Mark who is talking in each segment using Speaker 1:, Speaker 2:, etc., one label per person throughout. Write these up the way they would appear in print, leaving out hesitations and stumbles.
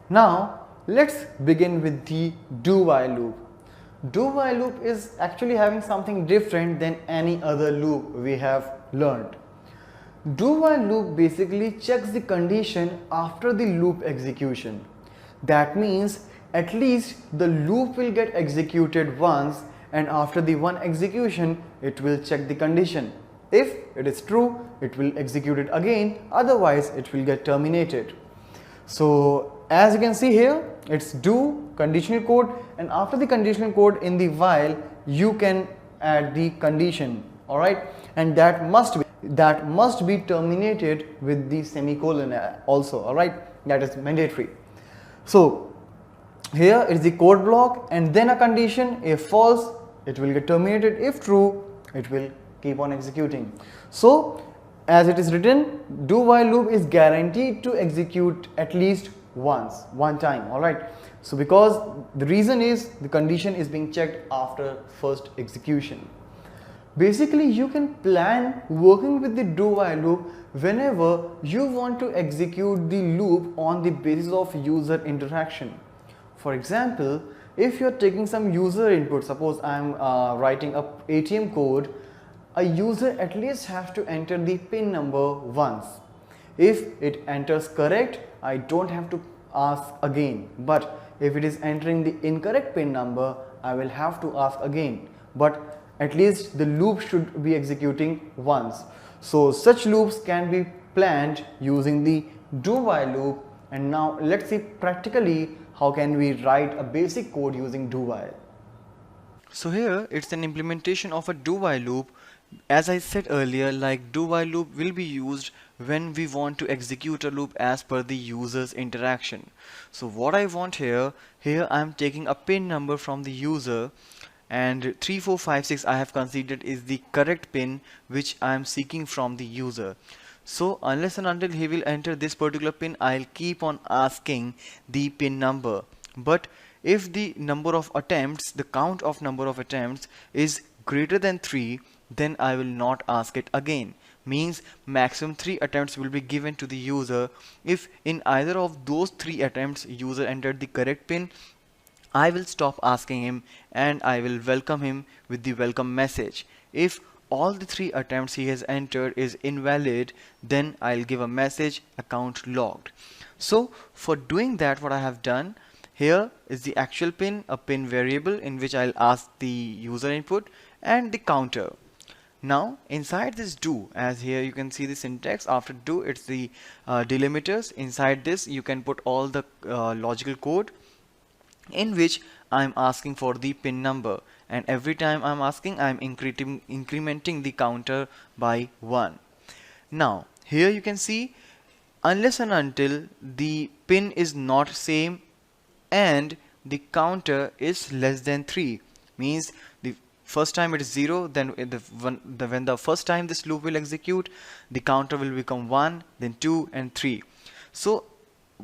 Speaker 1: Now let's begin with the do while loop. Do while loop is actually having something different than any other loop we have learned. Do while loop basically checks the condition after the loop execution. That means at least the loop will get executed once, and after the one execution it will check the condition. If it is true, it will execute it again, otherwise it will get terminated. So as you can see here, it's do conditional code, and after the conditional code in the while you can add the condition, alright, and that must be terminated with the semicolon also, alright, that is mandatory. So here is the code block and then a condition. If false, it will get terminated. If true, it will keep on executing. So as it is written, do while loop is guaranteed to execute at least one time, alright. So because the reason is the condition is being checked after first execution. Basically you can plan working with the do while loop whenever you want to execute the loop on the basis of user interaction. For example, if you are taking some user input, suppose I am writing a ATM code, a user at least has to enter the PIN number once. If it enters correct, I don't have to ask again, but if it is entering the incorrect PIN number, I will have to ask again, but at least the loop should be executing once. So such loops can be planned using the do while loop. And now let's see practically how can we write a basic code using do while. So here it's an implementation of a do while loop. As I said earlier, like do while loop will be used when we want to execute a loop as per the user's interaction. So what I want here I'm taking a PIN number from the user, and 3456 I have considered is the correct PIN which I am seeking from the user. So unless and until he will enter this particular PIN, I'll keep on asking the PIN number. But if the number of attempts, the count of number of attempts is greater than 3, then I will not ask it again. Means maximum 3 attempts will be given to the user. If in either of those 3 attempts user entered the correct PIN, I will stop asking him and I will welcome him with the welcome message. If all the 3 attempts he has entered is invalid, then I'll give a message account logged. So for doing that, what I have done here is the actual PIN, a PIN variable in which I'll ask the user input, and the counter. Now inside this do, as here you can see the syntax, after do it's the delimiters. Inside this you can put all the logical code in which I'm asking for the PIN number, and every time I'm asking, I'm incrementing the counter by 1. Now here you can see, unless and until the PIN is not same and the counter is less than 3, means the first time it is 0, then when the first time this loop will execute, the counter will become 1, then 2 and 3. So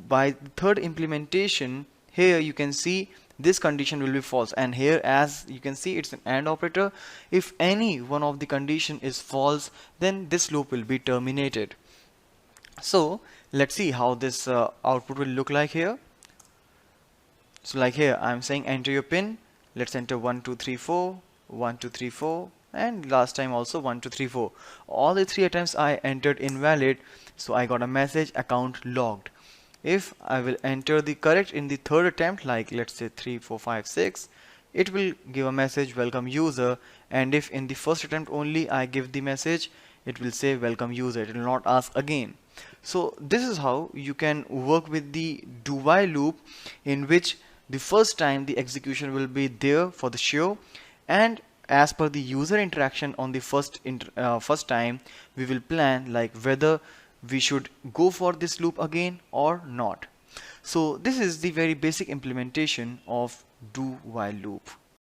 Speaker 1: by the third implementation, here you can see this condition will be false, and here as you can see it's an AND operator. If any one of the condition is false, then this loop will be terminated. So let's see how this output will look like here. So like here I'm saying enter your PIN, let's enter 1234, 1234, and last time also 1234. All the 3 attempts I entered invalid, so I got a message account logged. If I will enter the correct in the third attempt, like let's say 3456, it will give a message welcome user, and if in the first attempt only I give the message, it will say welcome user, it will not ask again. So this is how you can work with the do while loop, in which the first time the execution will be there for the show, and as per the user interaction on the first time we will plan like whether we should go for this loop again or not. So this is the very basic implementation of do while loop.